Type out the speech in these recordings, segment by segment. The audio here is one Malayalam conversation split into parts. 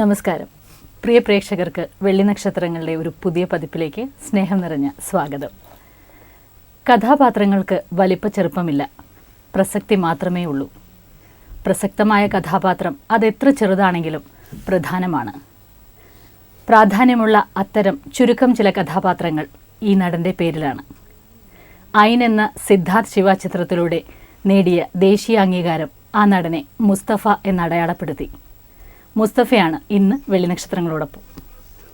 നമസ്കാരം. പ്രിയ പ്രേക്ഷകർക്ക് വെള്ളി നക്ഷത്രങ്ങളുടെ ഒരു പുതിയ പതിപ്പിലേക്ക് സ്നേഹം നിറഞ്ഞ സ്വാഗതം. കഥാപാത്രങ്ങൾക്ക് വലിപ്പ ചെറുപ്പമില്ല, പ്രസക്തി മാത്രമേ ഉള്ളൂ. പ്രസക്തമായ കഥാപാത്രം അതെത്ര ചെറുതാണെങ്കിലും പ്രധാനമാണ്. പ്രാധാന്യമുള്ള അത്തരം ചുരുക്കം ചില കഥാപാത്രങ്ങൾ ഈ നടൻ്റെ പേരിലാണ്. ഐൻ എന്ന സിദ്ധാർത്ഥ് ശിവ ചിത്രത്തിലൂടെ നേടിയ ദേശീയ അംഗീകാരം ആ നടനെ മുസ്തഫ എന്ന് അടയാളപ്പെടുത്തി. മുസ്തഫയാണ് ഇന്ന് വെള്ളി നക്ഷത്രങ്ങളോടൊപ്പം.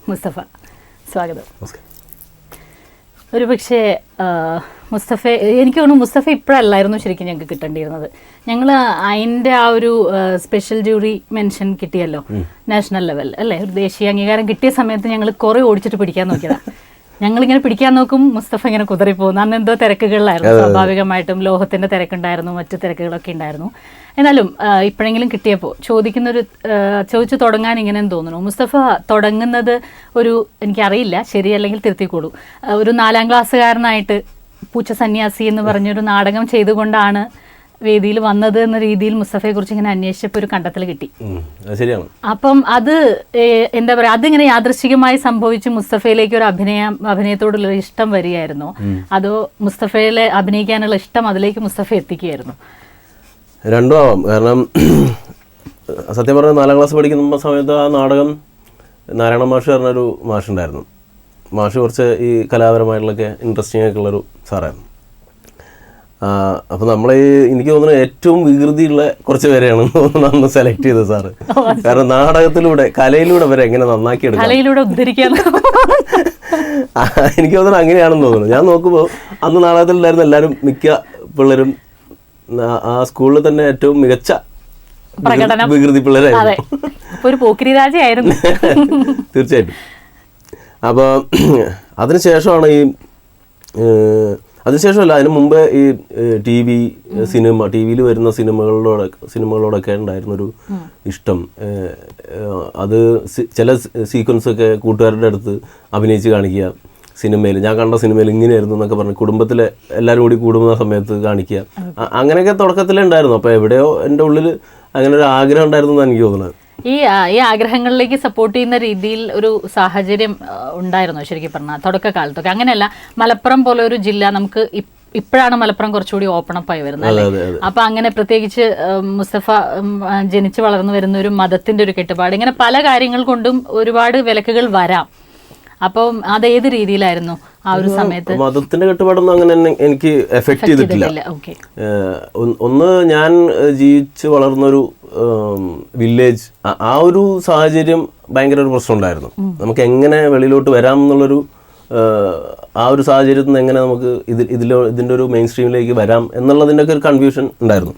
മുസ്തഫ, സ്വാഗതം. ഒരു പക്ഷേ മുസ്തഫ, എനിക്ക് തോന്നുന്നു മുസ്തഫ ഇപ്പോഴല്ലായിരുന്നു ശരിക്കും ഞങ്ങൾക്ക് കിട്ടേണ്ടിയിരുന്നത്. ഞങ്ങൾ അതിൻ്റെ ആ ഒരു സ്പെഷ്യൽ ജൂറി മെൻഷൻ കിട്ടിയല്ലോ, നാഷണൽ ലെവൽ അല്ലേ, ഒരു ദേശീയ അംഗീകാരം കിട്ടിയ സമയത്ത് ഞങ്ങൾ കുറേ ഓടിച്ചിട്ട് പിടിക്കാൻ നോക്കിയതാണ്. ഞങ്ങളിങ്ങനെ പിടിക്കാൻ നോക്കും, മുസ്തഫ ഇങ്ങനെ കുതറിപ്പോകുന്നു. അന്ന് എന്തോ തിരക്കുകളിലായിരുന്നു, സ്വാഭാവികമായിട്ടും ലോഹത്തിൻ്റെ തിരക്കുണ്ടായിരുന്നു, മറ്റു തിരക്കുകളൊക്കെ ഉണ്ടായിരുന്നു. എന്നാലും ഇപ്പോഴെങ്കിലും കിട്ടിയപ്പോൾ ചോദിച്ചു തുടങ്ങാൻ ഇങ്ങനെയെന്ന് തോന്നുന്നു. മുസ്തഫ തുടങ്ങുന്നത് എനിക്കറിയില്ല, ശരിയല്ലെങ്കിൽ തിരുത്തിക്കോളൂ, ഒരു 4ാം ക്ലാസ്സുകാരനായിട്ട് പൂച്ച സന്യാസി എന്ന് പറഞ്ഞൊരു നാടകം ചെയ്തുകൊണ്ടാണ് വേദിയിൽ വന്നത് എന്ന രീതിയിൽ മുസ്തഫയെ കുറിച്ച് ഇങ്ങനെ അന്വേഷിച്ചപ്പോൾ ഒരു കണ്ടെത്തൽ കിട്ടി. അപ്പം അത് എന്താ പറയുക, അതിങ്ങനെ യാദൃശ്ചികമായി സംഭവിച്ച് മുസ്തഫയിലേക്ക് ഒരു അഭിനയത്തോടുള്ള ഇഷ്ടം വരികയായിരുന്നോ, അതോ മുസ്തഫയിലെ അഭിനയിക്കാനുള്ള ഇഷ്ടം അതിലേക്ക് മുസ്തഫ എത്തിക്കുകയായിരുന്നു? രണ്ടും ആവാം. കാരണം സത്യം പറഞ്ഞാൽ 4ാം ക്ലാസ് പഠിക്കുന്ന സമയത്ത് ആ നാടകം നാരായണ മാഷ് പറഞ്ഞൊരു മാഷുണ്ടായിരുന്നു. മാഷ് കുറച്ച് ഈ കലാപരമായിട്ടുള്ളൊക്കെ ഇൻട്രസ്റ്റിംഗ് ഒക്കെ ഉള്ളൊരു സാറായിരുന്നു. അപ്പോൾ എനിക്ക് തോന്നുന്നു ഏറ്റവും വികൃതിയുള്ള കുറച്ച് പേരെയാണ് തോന്നുന്നു അന്ന് സെലക്ട് ചെയ്തത് സാറ്. കാരണം നാടകത്തിലൂടെ കലയിലൂടെ വരെ എങ്ങനെ നന്നാക്കി എടുക്കാം, എനിക്ക് തോന്നുന്നു അങ്ങനെയാണെന്ന് തോന്നുന്നു. ഞാൻ നോക്കുമ്പോൾ അന്ന് നാടകത്തിലുണ്ടായിരുന്ന എല്ലാവരും, മിക്ക പിള്ളേരും ആ സ്കൂളിൽ തന്നെ ഏറ്റവും മികച്ച വികൃതി പിള്ളേരായിരുന്നു. തീർച്ചയായിട്ടും. അപ്പോൾ അതിനുശേഷമാണ് അതിനുശേഷമല്ല, അതിന് മുമ്പേ ഈ ടി വിയിൽ വരുന്ന സിനിമകളോടൊക്കെ ഉണ്ടായിരുന്നൊരു ഇഷ്ടം. അത് ചില സീക്വൻസൊക്കെ കൂട്ടുകാരുടെ അടുത്ത് അഭിനയിച്ച് കാണിക്കുക, സിനിമയിൽ ഞാൻ കണ്ട സിനിമയിൽ ഇങ്ങനെയായിരുന്നു എന്നൊക്കെ പറഞ്ഞ് കുടുംബത്തിലെ എല്ലാവരും കൂടി കൂടുന്ന സമയത്ത് കാണിക്കുക. അങ്ങനെയൊക്കെ തുടക്കത്തിലേ ഉണ്ടായിരുന്നു. അപ്പോൾ എവിടെയോ എൻ്റെ ഉള്ളിൽ അങ്ങനെ ഒരു ആഗ്രഹം ഉണ്ടായിരുന്നു എന്നാണ് എനിക്ക് തോന്നുന്നത്. ഈ ആഗ്രഹങ്ങളിലേക്ക് സപ്പോർട്ട് ചെയ്യുന്ന രീതിയിൽ ഒരു സാഹചര്യം ഉണ്ടായിരുന്നു ശരിക്കും പറഞ്ഞാൽ തുടക്കകാലത്തൊക്കെ? അങ്ങനെയല്ല, മലപ്പുറം പോലെ ഒരു ജില്ല നമുക്ക് ഇപ്പോഴാണ് മലപ്പുറം കുറച്ചുകൂടി ഓപ്പൺ അപ്പ് ആയി വരുന്നത്. അപ്പൊ അങ്ങനെ പ്രത്യേകിച്ച് മുസ്തഫ ജനിച്ചു വളർന്നു വരുന്ന ഒരു മതത്തിന്റെ ഒരു കെട്ടുപാട്, ഇങ്ങനെ പല കാര്യങ്ങൾ കൊണ്ടും ഒരുപാട് വിലക്കുകൾ വരാം. അപ്പം അതേത് രീതിയിലായിരുന്നു ആ ഒരു സമയത്ത്? മതത്തിന്റെ കെട്ടുപാടൊന്നും അങ്ങനെ എനിക്ക് എഫക്ട് ചെയ്തിട്ടില്ല. ഒന്ന്, ഞാൻ ജീവിച്ച് വളർന്നൊരു വില്ലേജ്, ആ ഒരു സാഹചര്യം ഭയങ്കര ഒരു പ്രശ്നം ഉണ്ടായിരുന്നു. നമുക്ക് എങ്ങനെ വെളിയിലോട്ട് വരാം എന്നുള്ളൊരു ആ ഒരു സാഹചര്യത്തിൽ നിന്ന് എങ്ങനെ നമുക്ക് ഇതിൻ്റെ ഒരു മെയിൻ സ്ട്രീമിലേക്ക് വരാം എന്നുള്ളതിൻ്റെ ഒക്കെ ഒരു കൺഫ്യൂഷൻ ഉണ്ടായിരുന്നു.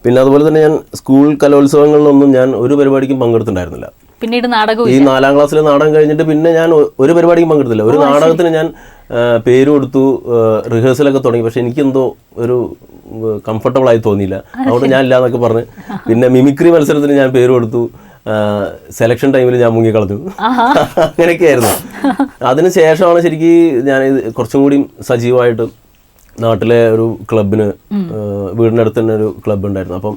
പിന്നെ അതുപോലെ തന്നെ ഞാൻ സ്കൂൾ കലോത്സവങ്ങളിലൊന്നും ഞാൻ ഒരു പരിപാടിക്കും പങ്കെടുത്തിട്ടുണ്ടായിരുന്നില്ല. പിന്നീട് നാടകം, ഈ 4ാം ക്ലാസ്സിലെ നാടകം കഴിഞ്ഞിട്ട് പിന്നെ ഞാൻ ഒരു പരിപാടിക്കും പങ്കെടുത്തില്ല. ഒരു നാടകത്തിന് ഞാൻ പേര് കൊടുത്തു, റിഹേഴ്സലൊക്കെ തുടങ്ങി. പക്ഷെ എനിക്കെന്തോ ഒരു കംഫർട്ടബിൾ ആയി തോന്നിയില്ല. അതുകൊണ്ട് ഞാൻ ഇല്ല എന്നൊക്കെ പറഞ്ഞ് പിന്നെ മിമിക്രി മത്സരത്തിന് ഞാൻ പേര് കൊടുത്തു. സെലക്ഷൻ ടൈമിൽ ഞാൻ മുങ്ങിക്കളഞ്ഞു. അങ്ങനെയൊക്കെ ആയിരുന്നു. അതിന് ശേഷമാണ് ശരിക്കും ഞാൻ കുറച്ചും കൂടി സജീവമായിട്ട് നാട്ടിലെ ഒരു ക്ലബിന്, വീടിനടുത്ത് തന്നെ ഒരു ക്ലബ്ബ് ഉണ്ടായിരുന്നു. അപ്പം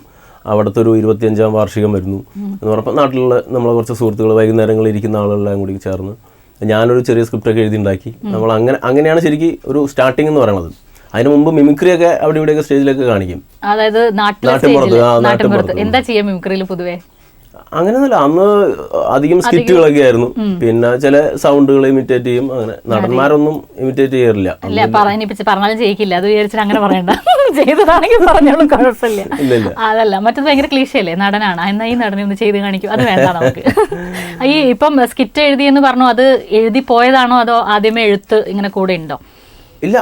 അവിടുത്തെ ഒരു 25ാം വാർഷികം വരുന്നു എന്ന് പറഞ്ഞപ്പോൾ നാട്ടിലുള്ള നമ്മളെ കുറച്ച് സുഹൃത്തുക്കൾ, വൈകുന്നേരങ്ങളിൽ ഇരിക്കുന്ന ആളുകളെല്ലാം കൂടി ചേർന്ന് ഞാനൊരു ചെറിയ സ്ക്രിപ്റ്റൊക്കെ എഴുതി ഉണ്ടാക്കി. നമ്മൾ അങ്ങനെയാണ് ശരിക്കും ഒരു സ്റ്റാർട്ടിംഗ് എന്ന് പറയുന്നത്. അതിന് മുമ്പ് മിമിക്രിയൊക്കെ അവിടെ ഇവിടെയൊക്കെ സ്റ്റേജിലൊക്കെ കാണിക്കും. അതായത് നാട്ടിൻപുറത്ത് എന്താ ചെയ്യാ മിമിക്രിയിൽ പൊതുവെ? അങ്ങനെയൊന്നുമില്ല, അന്ന് അധികം സ്കിറ്റുകളൊക്കെ ആയിരുന്നു. പിന്നെ ചില സൗണ്ടുകൾ ഇമിറ്റേറ്റ് ചെയ്യും. അങ്ങനെ നടന്മാരൊന്നും ഇമിറ്റേറ്റ് ചെയ്യാറില്ല. പറഞ്ഞാലും ചെയ്യിക്കില്ല, അത് വിചാരിച്ചിട്ട് അങ്ങനെ പറയണ്ട, ചെയ്തതാണെങ്കിൽ പറഞ്ഞോളും, കുഴപ്പമില്ല. അതല്ല, മറ്റത് ഭയങ്കര ക്ലീശയല്ലേ, നടനാണ് എന്നാൽ ഈ നടനെ ഒന്ന് ചെയ്ത് കാണിക്കും, അത് വേണ്ട നമുക്ക്. ഈ ഇപ്പം സ്കിറ്റ് എഴുതിയെന്ന് പറഞ്ഞു, അത് എഴുതി പോയതാണോ അതോ ആദ്യമേ എഴുത്ത് ഇങ്ങനെ കൂടെ ഉണ്ടോ? ഇല്ല,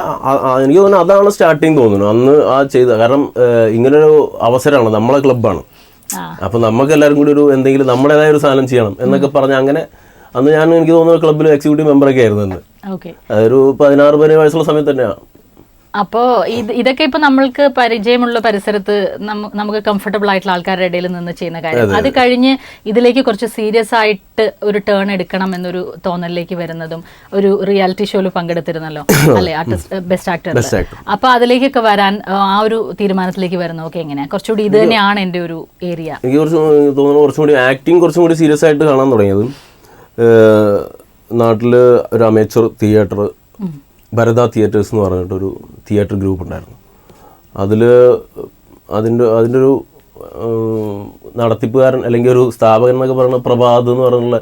എനിക്ക് തോന്നുന്നു അതാണ് സ്റ്റാർട്ടിങ് തോന്നുന്നു അന്ന് ആ ചെയ്ത. കാരണം ഇങ്ങനൊരു അവസരമാണ്, നമ്മളെ ക്ലബ്ബാണ്. അപ്പൊ നമുക്ക് എല്ലാവരും കൂടി ഒരു എന്തെങ്കിലും നമ്മുടേതായ ഒരു സാധനം ചെയ്യണം എന്നൊക്കെ പറഞ്ഞ അങ്ങനെ അന്ന് എനിക്ക് തോന്നുന്നു ക്ലബ്ബിൽ എക്സിക്യൂട്ടീവ് മെമ്പറൊക്കെ ആയിരുന്നു. അന്ന് അതൊരു 16-17 വയസ്സുള്ള സമയത്ത് തന്നെയാണ്. അപ്പോൾ ഇതൊക്കെ ഇപ്പൊ നമ്മൾക്ക് പരിചയമുള്ള പരിസരത്ത് നമുക്ക് കംഫർട്ടബിൾ ആയിട്ടുള്ള ആൾക്കാരുടെ ഇടയിൽ നിന്ന് ചെയ്യുന്ന കാര്യം. അത് കഴിഞ്ഞ് ഇതിലേക്ക് കുറച്ച് സീരിയസ് ആയിട്ട് ഒരു ടേൺ എടുക്കണം എന്നൊരു തോന്നലിലേക്ക് വരുന്നതും ഒരു റിയാലിറ്റി ഷോയിൽ പങ്കെടുത്തിരുന്നല്ലോ അല്ലെ, ആർട്ടിസ്റ്റ് ബെസ്റ്റ് ആക്ടർ. അപ്പൊ അതിലേക്കൊക്കെ വരാൻ ആ ഒരു തീരുമാനത്തിലേക്ക് വരുന്നതൊക്കെ എങ്ങനെയാ? കുറച്ചുകൂടി ഇത് തന്നെയാണ് എൻ്റെ ഒരു ഏരിയ. എനിക്ക് തോന്നുന്നു കുറച്ചും കൂടി ആക്ടിങ് കുറച്ചും കൂടി സീരിയസ് ആയിട്ട് കാണാൻ തുടങ്ങിയത് നാട്ടില് ഒരു അമേച്ചർ തിയേറ്റർ ഭരത തിയേറ്റേഴ്സ് എന്ന് പറഞ്ഞിട്ടൊരു തിയേറ്റർ ഗ്രൂപ്പ് ഉണ്ടായിരുന്നു. അതിൻ്റെ ഒരു നടത്തിപ്പുകാരൻ അല്ലെങ്കിൽ ഒരു സ്ഥാപകൻ എന്നൊക്കെ പറയുന്ന പ്രഭാത് എന്ന് പറഞ്ഞുള്ള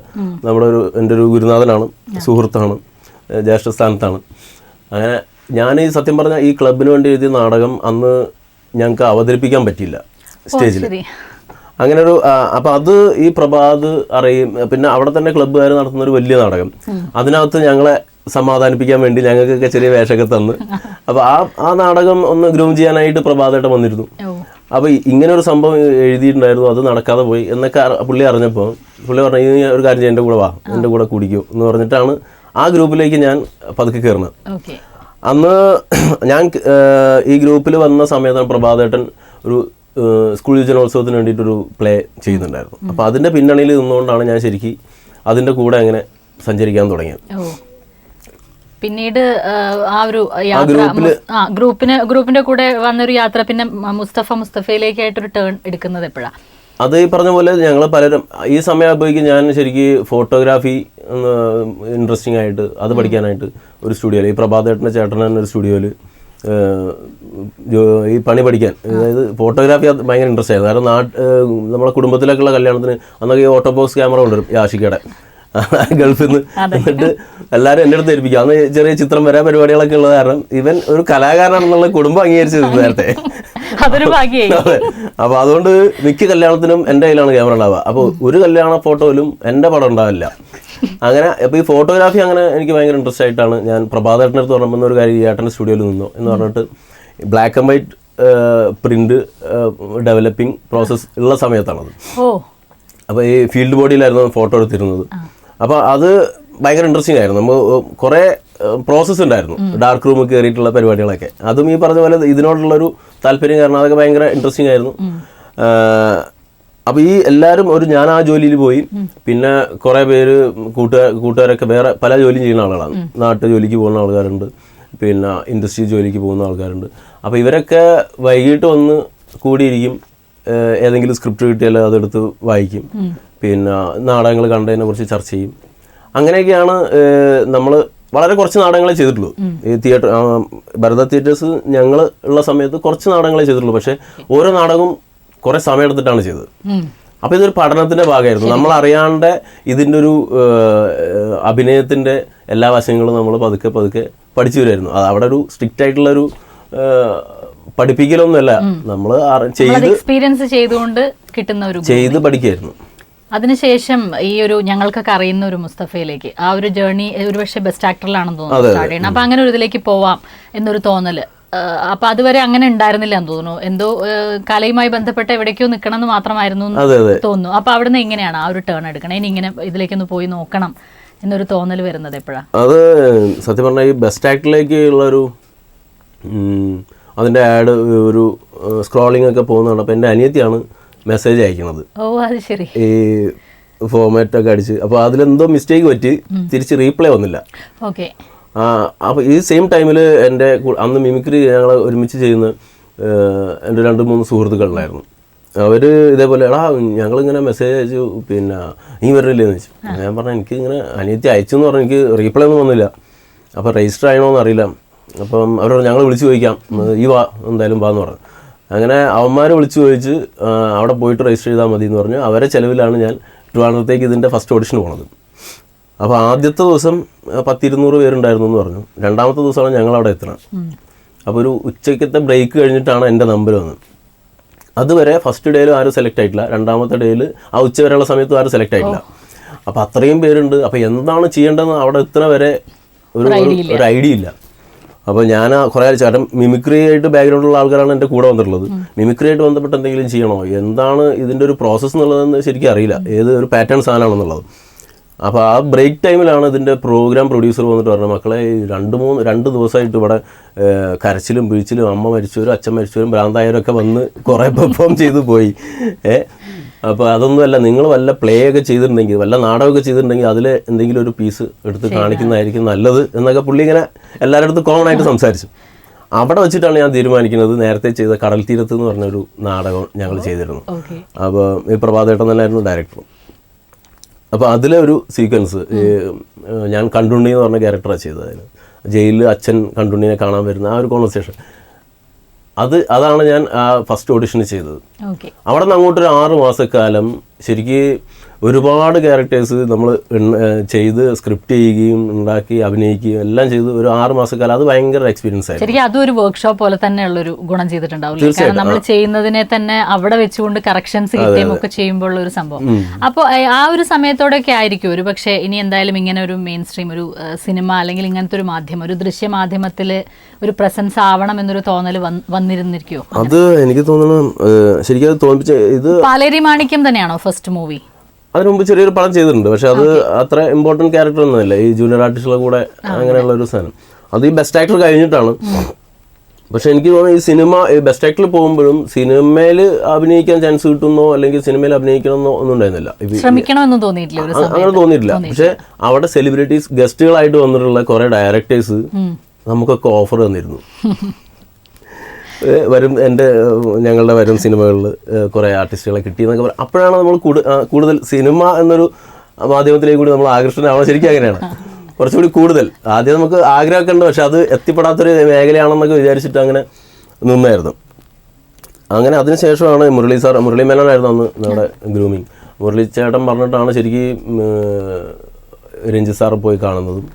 എൻ്റെ ഒരു ഗുരുനാഥനാണ്, സുഹൃത്താണ്, ജ്യേഷ്ഠ സ്ഥാനത്താണ്. അങ്ങനെ ഞാൻ ഈ സത്യം പറഞ്ഞാൽ ഈ ക്ലബിന് വേണ്ടി എഴുതിയ നാടകം അന്ന് ഞങ്ങൾക്ക് അവതരിപ്പിക്കാൻ പറ്റിയില്ല സ്റ്റേജിൽ. അങ്ങനെ ഒരു അപ്പം അത് ഈ പ്രഭാത് അറിയും. പിന്നെ അവിടെ തന്നെ ക്ലബ്ബുകാർ നടത്തുന്ന ഒരു വലിയ നാടകം, അതിനകത്ത് ഞങ്ങളെ സമാധാനിപ്പിക്കാൻ വേണ്ടി ഞങ്ങൾക്കൊക്കെ ചെറിയ വേഷമൊക്കെ തന്ന് അപ്പോൾ ആ നാടകം ഒന്ന് ഗ്രൂം ചെയ്യാനായിട്ട് പ്രഭാതമായിട്ട് വന്നിരുന്നു. അപ്പോൾ ഇങ്ങനെ ഒരു സംഭവം എഴുതിയിട്ടുണ്ടായിരുന്നു, അത് നടക്കാതെ പോയി എന്നൊക്കെ പുള്ളി അറിഞ്ഞപ്പോൾ പുള്ളി പറഞ്ഞു ഒരു കാര്യം ചെയ്യാൻ എൻ്റെ കൂടെ വാ, എൻ്റെ കൂടെ കുടിക്കൂ എന്ന് പറഞ്ഞിട്ടാണ് ആ ഗ്രൂപ്പിലേക്ക് ഞാൻ പതുക്കെ കയറുന്നത്. അന്ന് ഞാൻ ഈ ഗ്രൂപ്പിൽ വന്ന സമയത്താണ് പ്രഭാതേട്ടൻ ഒരു സ്കൂൾ യുവജനോത്സവത്തിന് വേണ്ടിയിട്ടൊരു പ്ലേ ചെയ്യുന്നുണ്ടായിരുന്നു. അപ്പോൾ അതിൻ്റെ പിന്നണിയിൽ നിന്നുകൊണ്ടാണ് ഞാൻ ശരിക്കും അതിൻ്റെ കൂടെ അങ്ങനെ സഞ്ചരിക്കാൻ തുടങ്ങിയത്. പിന്നീട് ആ ഒരു ഗ്രൂപ്പിന്റെ കൂടെ വന്നൊരു യാത്ര പിന്നെ മുസ്തഫയിലേക്കായിട്ടൊരു ടേൺ എടുക്കുന്നത് എപ്പോഴാണ്? അത് ഈ പറഞ്ഞ പോലെ ഞങ്ങൾ പലരും ഈ സമയമാകുമ്പോഴേക്കും ഞാൻ ശരിക്കും ഫോട്ടോഗ്രാഫി ഇൻട്രസ്റ്റിംഗ് ആയിട്ട് അത് പഠിക്കാനായിട്ട് ഒരു സ്റ്റുഡിയോയിൽ, ഈ പ്രഭാതേട്ടൻ്റെ ചേട്ടൻ തന്നെ ഒരു സ്റ്റുഡിയോയിൽ ഈ പണി പഠിക്കാൻ, അതായത് ഫോട്ടോഗ്രാഫി ഭയങ്കര ഇൻട്രസ്റ്റ് ആയിരുന്നു. കാരണം നമ്മളെ കുടുംബത്തിലേക്കുള്ള കല്യാണത്തിന് അന്നൊക്കെ ഈ ഓട്ടോ ബോക്സ് ക്യാമറ കൊണ്ടുവരും യാഷിക്കയുടെ ഗൾഫിൽ നിന്ന്. എന്നിട്ട് എല്ലാവരും എൻ്റെ അടുത്ത് ഏൽപ്പിക്കും. അന്ന് ചെറിയ ചിത്രം വരാൻ പരിപാടികളൊക്കെ ഉള്ളത് കാരണം ഇവൻ ഒരു കലാകാരനാണെന്നുള്ള കുടുംബം അംഗീകരിച്ചത് നേരത്തെ. അതെ, അപ്പോൾ അതുകൊണ്ട് മിക്ക കല്യാണത്തിനും എൻ്റെ കയ്യിലാണ് ക്യാമറ ഉണ്ടാവുക. അപ്പോൾ ഒരു കല്യാണ ഫോട്ടോയിലും എൻ്റെ പടം ഉണ്ടാവില്ല. അങ്ങനെ അപ്പോൾ ഈ ഫോട്ടോഗ്രാഫി അങ്ങനെ എനിക്ക് ഭയങ്കര ഇൻട്രസ്റ്റ് ആയിട്ടാണ് ഞാൻ പ്രഭാതേട്ടൻ്റെ അടുത്ത് പറഞ്ഞ ഒരു കാര്യം, ഈ ഏട്ടൻ്റെ സ്റ്റുഡിയോയിൽ നിന്നോ എന്ന് പറഞ്ഞിട്ട് black and white print developing process ഉള്ള സമയത്താണത്. അപ്പോൾ ഈ ഫീൽഡ് ബോഡിയിലായിരുന്നു ഫോട്ടോ എടുത്തിരുന്നത്. അപ്പോൾ അത് ഭയങ്കര ഇൻട്രസ്റ്റിംഗ് ആയിരുന്നു. നമ്മൾ കുറേ പ്രോസസ്സ് ഉണ്ടായിരുന്നു, ഡാർക്ക് റൂമിൽ കയറിയിട്ടുള്ള പരിപാടികളൊക്കെ. അതും ഈ പറഞ്ഞ പോലെ ഇതിനോടുള്ളൊരു താല്പര്യം കാരണം അതൊക്കെ ഭയങ്കര ഇൻട്രസ്റ്റിംഗ് ആയിരുന്നു. അപ്പോൾ ഈ എല്ലാവരും ഞാൻ ആ ജോലിയിൽ പോയി. പിന്നെ കുറേ പേര് കൂട്ടുകാരൊക്കെ വേറെ പല ജോലിയും ചെയ്യുന്ന ആളുകളാണ്. നാട്ടു ജോലിക്ക് പോകുന്ന ആൾക്കാരുണ്ട്, പിന്നെ ഇൻഡസ്ട്രി ജോലിക്ക് പോകുന്ന ആൾക്കാരുണ്ട്. അപ്പോൾ ഇവരൊക്കെ വൈകിട്ട് വന്ന് കൂടിയിരിക്കും, ഏതെങ്കിലും സ്ക്രിപ്റ്റ് കിട്ടിയാൽ അതെടുത്ത് വായിക്കും, പിന്നെ നാടകങ്ങൾ കണ്ടതിനെ കുറിച്ച് ചർച്ച ചെയ്യും. അങ്ങനെയൊക്കെയാണ് നമ്മൾ വളരെ കുറച്ച് നാടകങ്ങളെ ചെയ്തിട്ടുള്ളൂ. ഈ തിയേറ്റർ ഭരത തിയേറ്റേഴ്സ് ഞങ്ങൾ ഉള്ള സമയത്ത് കുറച്ച് നാടകങ്ങളെ ചെയ്തിട്ടുള്ളൂ. പക്ഷേ ഓരോ നാടകവും കുറേ സമയം എടുത്തിട്ടാണ് ചെയ്തത്. അപ്പോൾ ഇതൊരു പഠനത്തിൻ്റെ ഭാഗമായിരുന്നു. നമ്മൾ അറിയാണ്ട് ഇതിൻ്റെ ഒരു അഭിനയത്തിൻ്റെ എല്ലാ വശങ്ങളും നമ്മൾ പതുക്കെ പഠിച്ചു വരുമായിരുന്നു. അത് അവിടെ ഒരു സ്ട്രിക്റ്റ് ആയിട്ടുള്ളൊരു പഠിപ്പിക്കലൊന്നുമല്ല, നമ്മൾ എക്സ്പീരിയൻസ് ചെയ്തുകൊണ്ട് കിട്ടുന്ന ഒരു ചെയ്ത് പഠിക്കായിരുന്നു. അതിനുശേഷം ഈ ഒരു ഞങ്ങൾക്കൊക്കെ അറിയുന്ന ഒരു മുസ്തഫയിലേക്ക് ആ ഒരു ജേർണി ഒരുപക്ഷെ ബെസ്റ്റ് ആക്ടറിലാണെന്ന് തോന്നുന്നു സ്റ്റാർട്ട് ചെയ്യണം. അപ്പൊ അങ്ങനെ ഒരു ഇതിലേക്ക് പോവാം എന്നൊരു തോന്നല്. അപ്പൊ അതുവരെ അങ്ങനെ ഉണ്ടായിരുന്നില്ല എന്ന് തോന്നുന്നു. എന്തോ കലയുമായി ബന്ധപ്പെട്ട് എവിടേക്കോ നിൽക്കണം എന്ന് മാത്രമായിരുന്നു തോന്നുന്നു. അപ്പൊ അവിടുന്ന് എങ്ങനെയാണ് ആ ഒരു ടേൺ എടുക്കണം, ഇനി ഇങ്ങനെ ഇതിലേക്കൊന്ന് പോയി നോക്കണം എന്നൊരു തോന്നൽ വരുന്നത് എപ്പോഴാണ്? അത് സത്യം പറഞ്ഞാൽ ഈ ബെസ്റ്റ് ആക്ടറിലേക്ക് ഉള്ളൊരു അതിൻ്റെ ആഡ് ഒരു സ്ക്രോളിംഗ് ഒക്കെ പോകുന്നുണ്ട്. അപ്പോൾ എൻ്റെ അനിയത്തിയാണ് മെസ്സേജ് അയക്കണത്. അത് ശരി. ഈ ഫോർമാറ്റ് ഒക്കെ അടിച്ച്, അപ്പോൾ അതിലെന്തോ മിസ്റ്റേക്ക് പറ്റി തിരിച്ച് റീപ്ലൈ വന്നില്ല. ഓക്കെ. അപ്പോൾ ഈ സെയിം ടൈമിൽ എൻ്റെ അന്ന് മിമിക്രി ഞങ്ങൾ ഒരുമിച്ച് ചെയ്യുന്ന എൻ്റെ 2-3 സുഹൃത്തുക്കളുണ്ടായിരുന്നു. അവർ ഇതേപോലെ എടാ ഞങ്ങളിങ്ങനെ മെസ്സേജ് അയച്ചു, പിന്നെ നീ വരില്ലെന്ന് വെച്ചു. ഞാൻ പറഞ്ഞു എനിക്കിങ്ങനെ അനിയത്തി അയച്ചു എന്ന് പറഞ്ഞു, എനിക്ക് റീപ്ലൈ ഒന്നും വന്നില്ല. അപ്പോൾ രജിസ്റ്റർ ആയണോന്ന് അറിയില്ല. അപ്പം അവരോട് ഞങ്ങൾ വിളിച്ച് ചോദിക്കാം, ഈ വാ എന്തായാലും വാന്ന് പറഞ്ഞു. അങ്ങനെ അവന്മാർ വിളിച്ച് ചോദിച്ച് അവിടെ പോയിട്ട് രജിസ്റ്റർ ചെയ്താൽ മതി എന്ന് പറഞ്ഞു. അവരെ ചിലവിലാണ് ഞാൻ ട്രിവാൻഡ്രത്തേക്ക് ഇതിൻ്റെ ഫസ്റ്റ് ഓഡിഷന് പോണത്. അപ്പോൾ ആദ്യത്തെ ദിവസം 100-200 പേരുണ്ടായിരുന്നു എന്ന് പറഞ്ഞു. രണ്ടാമത്തെ ദിവസമാണ് ഞങ്ങളവിടെ എത്തണം. അപ്പോൾ ഒരു ഉച്ചയ്ക്കത്തെ ബ്രേക്ക് കഴിഞ്ഞിട്ടാണ് എൻ്റെ നമ്പർ വന്നത്. അതുവരെ ഫസ്റ്റ് ഡേയിൽ ആരും സെലക്ട് ആയിട്ടില്ല, രണ്ടാമത്തെ ഡേയിൽ ആ ഉച്ച വരെയുള്ള സമയത്തും ആരും സെലക്ട് ആയിട്ടില്ല. അപ്പോൾ അത്രയും പേരുണ്ട്. അപ്പോൾ എന്താണ് ചെയ്യേണ്ടതെന്ന് അവിടെ എത്തുന്ന വരെ ഒരു ഐഡിയ ഇല്ല. അപ്പോൾ ഞാൻ കുറേ ചേട്ടൻ മിമിക്രി ആയിട്ട് ബാക്ക്ഗ്രൗണ്ടുള്ള ആൾക്കാരാണ് എൻ്റെ കൂടെ വന്നിട്ടുള്ളത്. മിമിക്രി ആയിട്ട് ബന്ധപ്പെട്ട് എന്തെങ്കിലും ചെയ്യണോ, എന്താണ് ഇതിൻ്റെ ഒരു പ്രോസസ്സ് എന്നുള്ളതെന്ന് ശരിക്കും അറിയില്ല, ഏത് ഒരു പാറ്റേൺ സാധനമാണെന്നുള്ളത്. അപ്പോൾ ആ ബ്രേക്ക് ടൈമിലാണ് ഇതിൻ്റെ പ്രോഗ്രാം പ്രൊഡ്യൂസർ വന്നിട്ട് പറഞ്ഞത്, മക്കളെ 2 ദിവസമായിട്ട് ഇവിടെ കരച്ചിലും പിഴിച്ചിലും അമ്മ മരിച്ചവരും അച്ഛൻ മരിച്ചവരും ഭ്രാന്തായവരൊക്കെ വന്ന് കുറേ പെർഫോം ചെയ്തു പോയി. അപ്പോൾ അതൊന്നുമല്ല, നിങ്ങൾ വല്ല പ്ലേ ഒക്കെ ചെയ്തിട്ടുണ്ടെങ്കിൽ വല്ല നാടകമൊക്കെ ചെയ്തിട്ടുണ്ടെങ്കിൽ അതിൽ എന്തെങ്കിലും ഒരു പീസ് എടുത്ത് കാണിക്കുന്നതായിരിക്കും നല്ലത് എന്നൊക്കെ പുള്ളി ഇങ്ങനെ എല്ലാവരുടെ അടുത്ത് കോമൺ ആയിട്ട് സംസാരിച്ചു. അവിടെ വെച്ചിട്ടാണ് ഞാൻ തീരുമാനിക്കുന്നത്. നേരത്തെ ചെയ്ത കടൽ തീരത്ത് എന്ന് പറഞ്ഞൊരു നാടകം ഞങ്ങൾ ചെയ്തിരുന്നു. അപ്പോൾ ഈ പ്രഭാതേട്ടൻ തന്നെയായിരുന്നു ഡയറക്ടർ. അപ്പോൾ അതിലെ ഒരു സീക്വൻസ് ഞാൻ കണ്ടുണ്ണി എന്ന് പറഞ്ഞ ക്യാരക്ടറാണ് ചെയ്തത്. ജയിലിൽ അച്ഛൻ കണ്ടുണ്ണിനെ കാണാൻ വരുന്ന ആ ഒരു കോൺവെർസേഷൻ, അതാണ് ഞാൻ ആ ഫസ്റ്റ് ഓഡിഷന് ചെയ്തത്. അവിടെ നിന്ന് അങ്ങോട്ടൊരു 6 മാസക്കാലം ശരിക്ക് ഒരുപാട് ക്യാരക്ടേഴ്സ് നമ്മൾ ചെയ്ത് സ്ക്രിപ്റ്റ് ചെയ്യുകയും ഉണ്ടാക്കി അഭിനയിക്കുകയും എല്ലാം ചെയ്ത് ഒരു 6 മാസക്കാലം. അത് ഭയങ്കര എക്സ്പീരിയൻസ് ആയിരുന്നു. ശരിക്കും അതും ഒരു വർക്ക്ഷോപ്പ് പോലെ തന്നെയുള്ളൊരു ഗുണം ചെയ്തിട്ടുണ്ടാവില്ല. കാരണം നമ്മൾ ചെയ്യുന്നതിനെ തന്നെ അവിടെ വെച്ചുകൊണ്ട് കറക്ഷൻസ് കിട്ടുകയും ഒക്കെ ചെയ്യുമ്പോൾ ഒരു സംഭവം. അപ്പോൾ ആ ഒരു സമയത്തോടെയൊക്കെ ആയിരിക്കും ഒരു പക്ഷേ ഇനി എന്തായാലും ഇങ്ങനെ ഒരു മെയിൻ സ്ട്രീം ഒരു സിനിമ അല്ലെങ്കിൽ ഇങ്ങനത്തെ ഒരു മാധ്യമം, ഒരു ദൃശ്യമാധ്യമത്തിൽ ഒരു പ്രസൻസ് ആവണം എന്നൊരു തോന്നൽ വന്നിരുന്നിരിക്കുമോ? അത് എനിക്ക് തോന്നുന്നു ശരിക്കും അത് തോന്നിപ്പിച്ച ഇത് പാലേരി മാണിക്യം തന്നെയാണോ ഫസ്റ്റ് മൂവി? അതിന് മുമ്പ് ചെറിയൊരു പടം ചെയ്തിട്ടുണ്ട്, പക്ഷെ അത് അത്ര ഇമ്പോർട്ടൻറ്റ് ക്യാരക്ടർ ഒന്നുമില്ല. ഈ ജൂനിയർ ആർട്ടിസ്റ്റുകളുടെ കൂടെ അങ്ങനെയുള്ള ഒരു സാധനം. അത് ഈ ബെസ്റ്റ് ആക്ടർ കഴിഞ്ഞിട്ടാണ്. പക്ഷെ എനിക്ക് തോന്നുന്നു ഈ സിനിമ ബെസ്റ്റ് ആക്ടറിൽ പോകുമ്പോഴും സിനിമയിൽ അഭിനയിക്കാൻ ചാൻസ് കിട്ടുന്നോ അല്ലെങ്കിൽ സിനിമയിൽ അഭിനയിക്കണമെന്നോ ഒന്നും ഉണ്ടായിരുന്നില്ല. അങ്ങനെ തോന്നിയിട്ടില്ല. പക്ഷെ അവിടെ സെലിബ്രിറ്റീസ് ഗസ്റ്റുകളായിട്ട് വന്നിട്ടുള്ള കുറെ ഡയറക്ടേഴ്സ് നമുക്കൊക്കെ ഓഫർ തന്നിരുന്നു. ഞങ്ങളുടെ വരും സിനിമകളിൽ കുറേ ആർട്ടിസ്റ്റുകളെ കിട്ടി എന്നൊക്കെ പറയും. അപ്പോഴാണ് നമ്മൾ കൂടുതൽ സിനിമ എന്നൊരു മാധ്യമത്തിലേക്ക് കൂടി നമ്മൾ ആകർഷണമാവണം. ശരിക്കും അങ്ങനെയാണ്, കുറച്ചുകൂടി കൂടുതൽ. ആദ്യം നമുക്ക് ആഗ്രഹമൊക്കെ ഉണ്ട്, പക്ഷെ അത് എത്തിപ്പെടാത്തൊരു മേഖലയാണെന്നൊക്കെ വിചാരിച്ചിട്ട് അങ്ങനെ നിന്നായിരുന്നു. അങ്ങനെ അതിനുശേഷമാണ് മുരളി മേനോനായിരുന്നു അന്ന് നമ്മുടെ ഗ്രൂമിങ്. മുരളി ചേട്ടൻ പറഞ്ഞിട്ടാണ് ശരിക്കും രഞ്ജിത്ത് സാറ് പോയി കാണുന്നതും.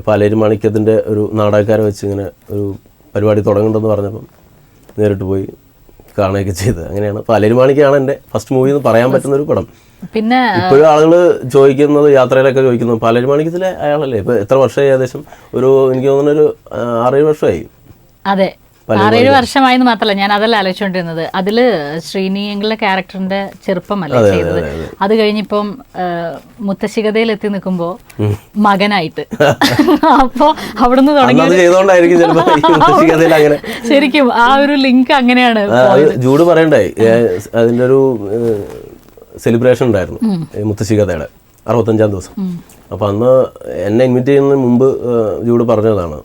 പാലേരി മാണിക്യത്തിൻ്റെ ഒരു നാടകക്കാരെ വെച്ച് ഇങ്ങനെ ഒരു പരിപാടി തുടങ്ങുന്നുണ്ടെന്ന് പറഞ്ഞപ്പം നേരിട്ട് പോയി കാണുകയൊക്കെ ചെയ്തത്. അങ്ങനെയാണ് പാലേരി മാണിക്യമാണ് എൻ്റെ ഫസ്റ്റ് മൂവി എന്ന് പറയാൻ പറ്റുന്നൊരു പടം. പിന്നെ ഇപ്പോഴും ആളുകൾ ചോദിക്കുന്നത്, യാത്രയിലൊക്കെ ചോദിക്കുന്നത് പാലേരി മാണിക്യത്തിലെ അയാളല്ലേ. ഇപ്പോൾ എത്ര വർഷമായി? ഏകദേശം എനിക്ക് തോന്നുന്നു ഒരു 6-7 വർഷമായി. അതെ, 6-7 വർഷമായെന്ന് മാത്രമല്ല, ഞാൻ അതല്ല ആലോചിച്ചുകൊണ്ടിരുന്നത്. അതില് ശ്രീനിയുടെ ക്യാരക്ടറിന്റെ ചെറുപ്പമല്ല ചെയ്തത്. അത് കഴിഞ്ഞിപ്പം മുത്തശ്ശികതയിൽ എത്തി നിൽക്കുമ്പോ മകനായിട്ട്, അപ്പൊ അവിടുന്ന് തുടങ്ങി ശരിക്കും ആ ഒരു ലിങ്ക് അങ്ങനെയാണ്. ജൂഡ് പറയണ്ടായി, അതിൻ്റെ ഒരു സെലിബ്രേഷൻ ഉണ്ടായിരുന്നു മുത്തശ്ശികതയുടെ 65-ാം ദിവസം. അപ്പൊ അന്ന് എന്നെ ഇൻവൈറ്റ് ചെയ്യുന്നതിന് മുമ്പ് ജൂഡ് പറഞ്ഞതാണ്,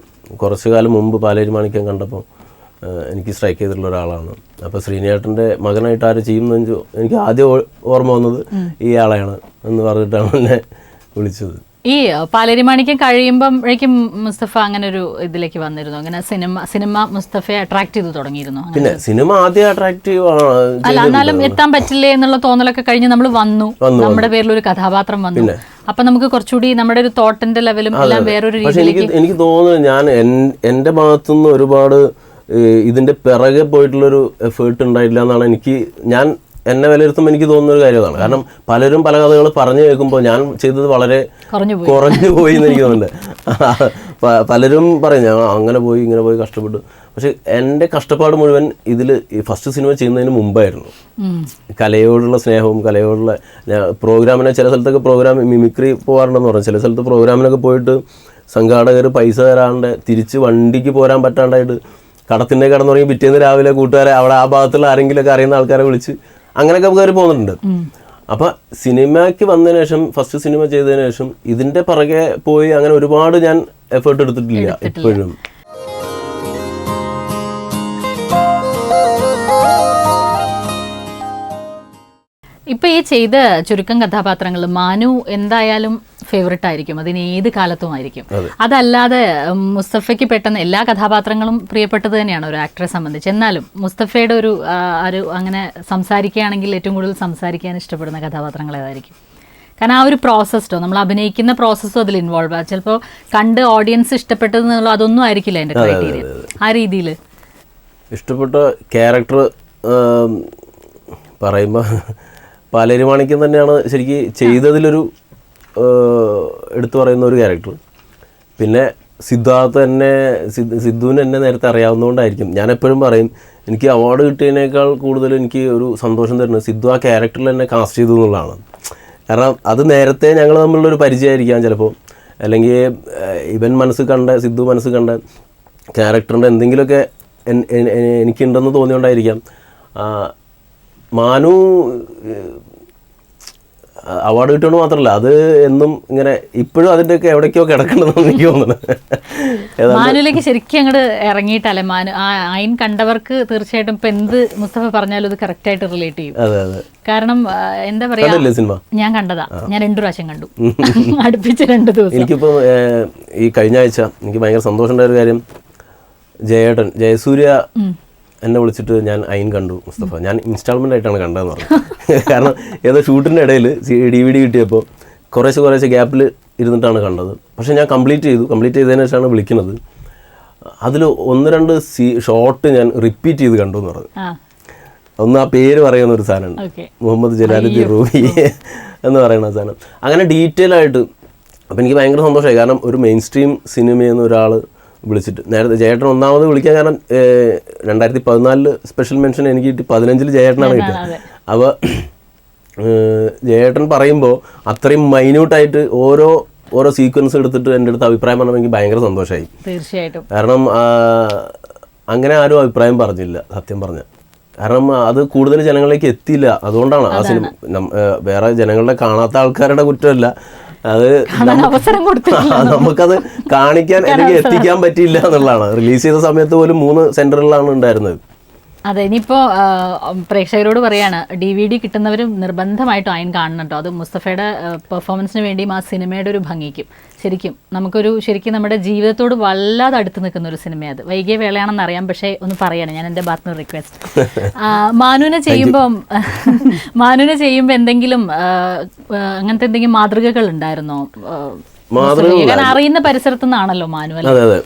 കുറച്ചു കാലം മുമ്പ് പാലേരി മാണിക്യം കണ്ടപ്പോൾ എനിക്ക് സ്ട്രൈക്ക് ചെയ്തിട്ടുള്ള ഒരാളാണ്. അപ്പോൾ ശ്രീനിയേട്ടൻ്റെ മകനായിട്ട് ആര് ചെയ്യുന്നതെന്ന് എനിക്ക് ആദ്യം ഓർമ്മ വന്നത് ഈ ആളെയാണ് എന്ന് പറഞ്ഞിട്ടാണ് എന്നെ വിളിച്ചത്. ഈ പാലേരി മാണിക്യം കഴിയുമ്പോഴേക്കും മുസ്തഫ അങ്ങനെ ഒരു ഇതിലേക്ക് വന്നിരുന്നു. അങ്ങനെ സിനിമ മുസ്തഫയെ അട്രാക്ട് ചെയ്ത് തുടങ്ങിയിരുന്നു. പിന്നെ സിനിമ ആദ്യം അട്രാക്റ്റീവ് അല്ല, എന്നാലും എത്താൻ പറ്റില്ലേ എന്നുള്ള തോന്നലൊക്കെ കഴിഞ്ഞ് നമ്മൾ വന്നു, നമ്മുടെ പേരിൽ ഒരു കഥാപാത്രം വന്നു. അപ്പൊ നമുക്ക് കുറച്ചുകൂടി നമ്മുടെ ഒരു തോട്ടിന്റെ ലെവലും എല്ലാം വേറൊരു രീതിയിലേക്ക്. എനിക്ക് തോന്നുന്നു ഞാൻ എൻ്റെ ഭാഗത്തുനിന്ന് ഒരുപാട് ഇതിന്റെ പിറകെ പോയിട്ടുള്ളൊരു എഫേർട്ട് ഉണ്ടായില്ല എന്നാണ് ഞാൻ എന്നെ വിലയിരുത്തുമ്പോൾ എനിക്ക് തോന്നുന്ന ഒരു കാര്യമാണ്. കാരണം പലരും പല കഥകൾ പറഞ്ഞു കേൾക്കുമ്പോൾ ഞാൻ ചെയ്തത് വളരെ കുറഞ്ഞു പോയി എന്ന് എനിക്ക് തോന്നുന്നുണ്ട്. പലരും പറയും ഞാൻ അങ്ങനെ പോയി ഇങ്ങനെ പോയി കഷ്ടപ്പെട്ടു. പക്ഷെ എൻ്റെ കഷ്ടപ്പാട് മുഴുവൻ ഇതിൽ ഈ ഫസ്റ്റ് സിനിമ ചെയ്യുന്നതിന് മുമ്പായിരുന്നു. കലയോടുള്ള സ്നേഹവും കലയോടുള്ള പ്രോഗ്രാമിനെ, ചില സ്ഥലത്തൊക്കെ പ്രോഗ്രാം മിമിക്രി പോകാറുണ്ടെന്ന് പറഞ്ഞു. ചില സ്ഥലത്ത് പ്രോഗ്രാമിനൊക്കെ പോയിട്ട് സംഘാടകർ പൈസ തരാണ്ട് തിരിച്ച് വണ്ടിക്ക് പോരാൻ പറ്റാണ്ടായിട്ട് കടത്തിൻ്റെ കടന്നു തുടങ്ങി പിറ്റേന്ന് രാവിലെ കൂട്ടുകാരെ അവിടെ ആ ഭാഗത്തുള്ള ആരെങ്കിലുമൊക്കെ അറിയുന്ന ആൾക്കാരെ വിളിച്ച് അങ്ങനെയൊക്കെ കയറി പോകുന്നുണ്ട്. അപ്പം സിനിമയ്ക്ക് വന്നതിന് ശേഷം, ഫസ്റ്റ് സിനിമ ചെയ്തതിന് ശേഷം ഇതിൻ്റെ പിറകെ പോയി അങ്ങനെ ഒരുപാട് ഞാൻ എഫേർട്ട് എടുത്തിട്ടില്ല ഇപ്പോഴും. ഇപ്പൊ ഈ ചെയ്ത ചുരുക്കം കഥാപാത്രങ്ങൾ മാനു എന്തായാലും ഫേവറേറ്റ് ആയിരിക്കും, അതിന് ഏത് കാലത്തുമായിരിക്കും. അതല്ലാതെ മുസ്തഫയ്ക്ക് പെട്ടെന്ന് എല്ലാ കഥാപാത്രങ്ങളും പ്രിയപ്പെട്ടത് തന്നെയാണ് ഒരു ആക്ടറെ സംബന്ധിച്ച്. എന്നാലും മുസ്തഫയുടെ ഒരു അങ്ങനെ സംസാരിക്കുകയാണെങ്കിൽ ഏറ്റവും കൂടുതൽ സംസാരിക്കാൻ ഇഷ്ടപ്പെടുന്ന കഥാപാത്രങ്ങൾ ഏതായിരിക്കും? കാരണം ആ ഒരു പ്രോസസ്സോ നമ്മൾ അഭിനയിക്കുന്ന പ്രോസസ്സോ അതിൽ ഇൻവോൾവ് ആ ചിലപ്പോൾ കണ്ട് ഓഡിയൻസ് ഇഷ്ടപ്പെട്ടതെന്നുള്ള അതൊന്നും ആയിരിക്കില്ല എൻ്റെ ക്രൈറ്റീരിയ. ആ രീതിയിൽ ഇഷ്ടപ്പെട്ട ക്യാരക്ടർ പറയുമ്പോൾ പാലേരി മാണിക്യം തന്നെയാണ് ശരിക്കും ചെയ്തതിലൊരു എടുത്തു പറയുന്ന ഒരു ക്യാരക്ടർ. പിന്നെ സിദ്ധുവിന് എന്നെ നേരത്തെ അറിയാവുന്നതുകൊണ്ടായിരിക്കും ഞാൻ എപ്പോഴും പറയും, എനിക്ക് അവാർഡ് കിട്ടിയതിനേക്കാൾ കൂടുതൽ എനിക്ക് ഒരു സന്തോഷം തരുന്നത് സിദ്ധു ആ ക്യാരക്ടറിൽ എന്നെ കാസ്റ്റ് ചെയ്തു എന്നുള്ളതാണ്. കാരണം അത് നേരത്തെ ഞങ്ങൾ തമ്മിലുള്ളൊരു പരിചയമായിരിക്കാം ചിലപ്പോൾ, അല്ലെങ്കിൽ ഇവൻ സിദ്ധു മനസ്സ് കണ്ട ക്യാരക്ടറിൻ്റെ എന്തെങ്കിലുമൊക്കെ എനിക്കുണ്ടെന്ന് തോന്നിയോണ്ടായിരിക്കാം. മാനു അവാർഡ് കിട്ടുകൊണ്ട് മാത്രമല്ല, അത് എന്നും ഇങ്ങനെ ഇപ്പോഴും അതിൻ്റെയൊക്കെ എവിടേക്കോ കിടക്കണമെന്ന് എനിക്ക് തോന്നുന്നത്. മാനുവിലേക്ക് ശരിക്കും അങ്ങോട്ട് ഇറങ്ങിയിട്ടല്ലേ മാനു അയിൻ കണ്ടവർക്ക് തീർച്ചയായിട്ടും ഇപ്പൊ എന്ത് മുസ്തഫ പറഞ്ഞാലും അത് കറക്റ്റ് ആയിട്ട് റിലേറ്റ് ചെയ്യും. അതെ അതെ. കാരണം എന്താ പറയാ, സിനിമ ഞാൻ കണ്ടതാ, ഞാൻ 2 പ്രാവശ്യം കണ്ടു, അടുപ്പിച്ച് 2 ദിവസം. എനിക്കിപ്പോ ഈ കഴിഞ്ഞ ആഴ്ച എനിക്ക് ഭയങ്കര സന്തോഷമുണ്ടായ ഒരു കാര്യം, ജയസൂര്യ എന്നെ വിളിച്ചിട്ട് ഞാൻ അയിൻ കണ്ടു മുസ്തഫ, ഞാൻ ഇൻസ്റ്റാൾമെൻ്റ് ആയിട്ടാണ് കണ്ടതെന്ന് പറഞ്ഞു. കാരണം ഏതോ ഷൂട്ടിൻ്റെ ഇടയിൽ DVD കിട്ടിയപ്പോൾ കുറേശ്ശെ ഗ്യാപ്പിൽ ഇരുന്നിട്ടാണ് കണ്ടത്. പക്ഷേ ഞാൻ കംപ്ലീറ്റ് ചെയ്തതിന് ശേഷമാണ് വിളിക്കുന്നത്. അതിൽ 1-2 ഷോട്ട് ഞാൻ റിപ്പീറ്റ് ചെയ്ത് കണ്ടു എന്ന് പറഞ്ഞു. ഒന്ന് ആ പേര് പറയുന്ന ഒരു സാധനമാണ്, മുഹമ്മദ് ജലാലുദ്ദീൻ റൂഹി എന്ന് പറയുന്ന സാധനം. അങ്ങനെ ഡീറ്റെയിൽ ആയിട്ട്. അപ്പോൾ എനിക്ക് ഭയങ്കര സന്തോഷമായി. കാരണം ഒരു മെയിൻ സ്ട്രീം സിനിമയിൽ നിന്ന് ഒരാൾ വിളിച്ചിട്ട്, നേരത്തെ ജയേട്ടൻ ഒന്നാമത് വിളിക്കാൻ കാരണം 2014 സ്പെഷ്യൽ മെൻഷൻ എനിക്ക് കിട്ടി, 2015 ജയേട്ടനാണ് കിട്ടിയത്. അപ്പോൾ ജയേട്ടൻ പറയുമ്പോൾ അത്രയും മൈന്യൂട്ടായിട്ട് ഓരോ സീക്വൻസ് എടുത്തിട്ട് എൻ്റെ അടുത്ത് അഭിപ്രായം പറഞ്ഞപ്പോൾ എനിക്ക് ഭയങ്കര സന്തോഷമായി. തീർച്ചയായിട്ടും. കാരണം അങ്ങനെ ആരും അഭിപ്രായം പറഞ്ഞില്ല സത്യം പറഞ്ഞാൽ. കാരണം അത് കൂടുതൽ ജനങ്ങളിലേക്ക് എത്തിയില്ല, അതുകൊണ്ടാണ് ആ സിനിമ. വേറെ ജനങ്ങളുടെ കാണാത്ത ആൾക്കാരുടെ കുറ്റമല്ല, അത് നമുക്കത് കാണിക്കാൻ അല്ലെങ്കിൽ എത്തിക്കാൻ പറ്റിയില്ല എന്നുള്ളതാണ്. റിലീസ് ചെയ്ത സമയത്ത് പോലും 3 സെന്ററുകളാണ് ഉണ്ടായിരുന്നത്. അതെ, ഇനിയിപ്പോൾ പ്രേക്ഷകരോട് പറയാണ്, DVD കിട്ടുന്നവർ നിർബന്ധമായിട്ടും അയിൻ കാണണം കേട്ടോ. അത് മുസ്തഫയുടെ പെർഫോമൻസിന് വേണ്ടിയും ആ സിനിമയുടെ ഒരു ഭംഗിക്കും ശരിക്കും നമ്മുടെ ജീവിതത്തോട് വല്ലാതെ അടുത്ത് നിൽക്കുന്ന ഒരു സിനിമ. അത് വൈകിയ വേളയാണെന്ന് അറിയാം, പക്ഷേ ഒന്ന് പറയാണ്, ഞാൻ എൻ്റെ ഭാഗത്ത് നിന്ന് റിക്വസ്റ്റ്. മാനുവിനെ ചെയ്യുമ്പോൾ എന്തെങ്കിലും അങ്ങനത്തെ എന്തെങ്കിലും മാതൃകകൾ ഉണ്ടായിരുന്നോ? അറിയുന്ന പരിസരത്തു നിന്നാണല്ലോ മാനു. അതെ,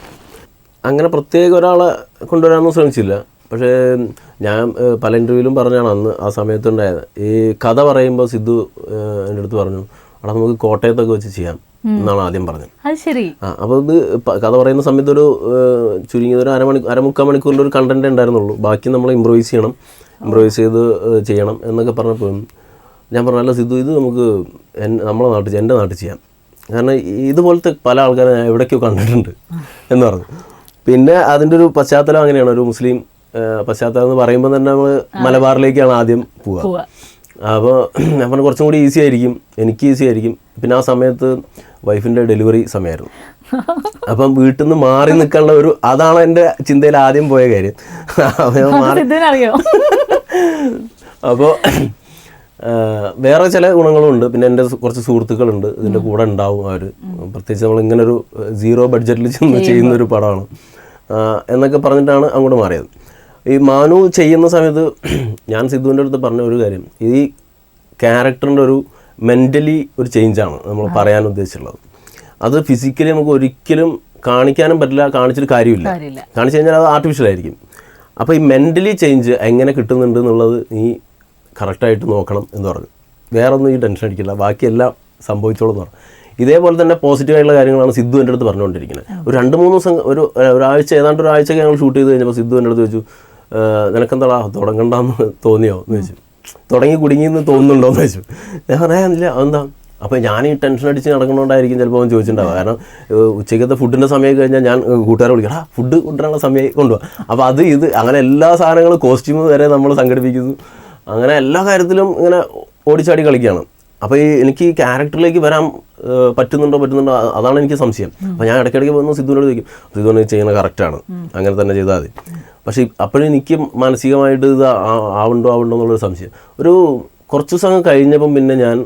അങ്ങനെ പ്രത്യേക ഒരാളെ കൊണ്ടുവരാനൊന്നും ശ്രമിച്ചില്ല. പക്ഷേ ഞാൻ പല ഇൻ്റർവ്യൂവിലും പറഞ്ഞാണ് അന്ന് ആ സമയത്തുണ്ടായത്. ഈ കഥ പറയുമ്പോൾ സിദ്ധു എൻ്റെ അടുത്ത് പറഞ്ഞു, അവിടെ നമുക്ക് കോട്ടയത്തൊക്കെ വെച്ച് ചെയ്യാം എന്നാണ് ആദ്യം പറഞ്ഞത്. അപ്പോൾ ഇത് കഥ പറയുന്ന സമയത്ത് ഒരു ചുരുങ്ങിയത് ഒരു അരമുക്കാൽ മണിക്കൂറിൻ്റെ ഒരു കണ്ടന്റ് ഉണ്ടായിരുന്നുള്ളൂ. ബാക്കി നമ്മൾ ഇമ്പ്രൂവൈസ് ചെയ്ത് ചെയ്യണം എന്നൊക്കെ പറഞ്ഞപ്പോൾ ഞാൻ പറഞ്ഞല്ല സിദ്ധു, ഇത് നമുക്ക് എൻ്റെ നാട്ടിൽ ചെയ്യാം. കാരണം ഇതുപോലത്തെ പല ആൾക്കാരെ ഞാൻ എവിടേക്കോ കണ്ടിട്ടുണ്ട് എന്ന് പറഞ്ഞു. പിന്നെ അതിൻ്റെ ഒരു പശ്ചാത്തലം അങ്ങനെയാണ്, ഒരു മുസ്ലിം പശ്ചാത്തലം എന്ന് പറയുമ്പോൾ തന്നെ നമ്മൾ മലബാറിലേക്കാണ് ആദ്യം പോവുക. അപ്പോൾ ഞാൻ പറഞ്ഞു കുറച്ചും കൂടി ഈസി ആയിരിക്കും, എനിക്ക് ഈസി ആയിരിക്കും. പിന്നെ ആ സമയത്ത് വൈഫിൻ്റെ ഡെലിവറി സമയമായിരുന്നു. അപ്പം വീട്ടിൽ നിന്ന് മാറി നിൽക്കാനുള്ള അതാണ് എൻ്റെ ചിന്തയിൽ ആദ്യം പോയ കാര്യം. അപ്പോൾ വേറെ ചില ഗുണങ്ങളും ഉണ്ട്. പിന്നെ എൻ്റെ കുറച്ച് സുഹൃത്തുക്കളുണ്ട് ഇതിൻ്റെ കൂടെ ഉണ്ടാവും. അവർ പ്രത്യേകിച്ച് നമ്മൾ ഇങ്ങനെ ഒരു 0 ബഡ്ജറ്റിൽ ചെയ്യുന്നൊരു പടമാണ് എന്നൊക്കെ പറഞ്ഞിട്ടാണ് അങ്ങോട്ട് മാറിയത്. ഈ മാനു ചെയ്യുന്ന സമയത്ത് ഞാൻ സിദ്ധുവിൻ്റെ അടുത്ത് പറഞ്ഞ ഒരു കാര്യം, ഈ ക്യാരക്ടറിൻ്റെ ഒരു മെൻ്റലി ഒരു ചേഞ്ചാണ് നമ്മൾ പറയാൻ ഉദ്ദേശിച്ചുള്ളത്. അത് ഫിസിക്കലി നമുക്ക് ഒരിക്കലും കാണിക്കാനും പറ്റില്ല, കാണിച്ചിട്ട് കാര്യമില്ല. കാണിച്ചു കഴിഞ്ഞാൽ അത് ആർട്ടിഫിഷ്യലായിരിക്കും. അപ്പോൾ ഈ മെൻ്റലി ചേഞ്ച് എങ്ങനെ കിട്ടുന്നുണ്ട് എന്നുള്ളത് നീ കറക്റ്റായിട്ട് നോക്കണം എന്ന് പറഞ്ഞു. വേറെ ഒന്നും ഈ ടെൻഷൻ അടിക്കില്ല, ബാക്കിയെല്ലാം സംഭവിച്ചോളൂ എന്ന് പറഞ്ഞു. ഇതേപോലെ തന്നെ പോസിറ്റീവായിട്ടുള്ള കാര്യങ്ങളാണ് സിദ്ധു എൻ്റെ അടുത്ത് പറഞ്ഞുകൊണ്ടിരിക്കുന്നത്. ഒരു 2-3 ദിവസം ഒരാഴ്ച ഏതാണ്ട് ഒരാഴ്ചയൊക്കെ ഞങ്ങൾ ഷൂട്ട് ചെയ്ത് കഴിഞ്ഞപ്പോൾ സിദ്ധു എൻ്റെ അടുത്ത് ചോദിച്ചു, നിനക്കെന്താടാ തുടങ്ങണ്ടെന്ന് തോന്നിയോ എന്ന് ചോദിച്ചു, തുടങ്ങി കുടുങ്ങിയെന്ന് തോന്നുന്നുണ്ടോ എന്ന് ചോദിച്ചു. ഞാൻ പറയാനില്ല, അതെന്താ? അപ്പോൾ ഞാൻ ഈ ടെൻഷൻ അടിച്ച് നടക്കുന്നതുകൊണ്ടായിരിക്കും ചിലപ്പോൾ അവൻ ചോദിച്ചിട്ടുണ്ടാവുക. കാരണം ഉച്ചയ്ക്കത്തെ ഫുഡിൻ്റെ സമയം കഴിഞ്ഞാൽ ഞാൻ കൂട്ടുകാരെ വിളിക്കണം, ഫുഡ് കൊണ്ടുവരാനുള്ള സമയം കൊണ്ടുപോകാം. അപ്പോൾ അങ്ങനെ എല്ലാ സാധനങ്ങളും കോസ്റ്റ്യൂം വരെ നമ്മൾ സംഘടിപ്പിക്കുന്നു. അങ്ങനെ എല്ലാ കാര്യത്തിലും ഇങ്ങനെ ഓടിച്ചാടി കളിക്കുകയാണ്. അപ്പോൾ എനിക്ക് ഈ ക്യാരക്ടറിലേക്ക് വരാൻ പറ്റുന്നുണ്ടോ അതാണ് എനിക്ക് സംശയം. അപ്പോൾ ഞാൻ ഇടയ്ക്കിടയ്ക്ക് വന്ന് സിദ്ധുവിനോട് ചോദിക്കും, സിദ്ധുവിനെ ചെയ്യുന്നത് കറക്റ്റാണ്, അങ്ങനെ തന്നെ ചെയ്താൽ മതി. പക്ഷേ അപ്പോഴും എനിക്ക് മാനസികമായിട്ട് ഇത് ആവുണ്ടോ എന്നുള്ളൊരു സംശയം. ഒരു കുറച്ച് സമയം കഴിഞ്ഞപ്പം പിന്നെ ഞാൻ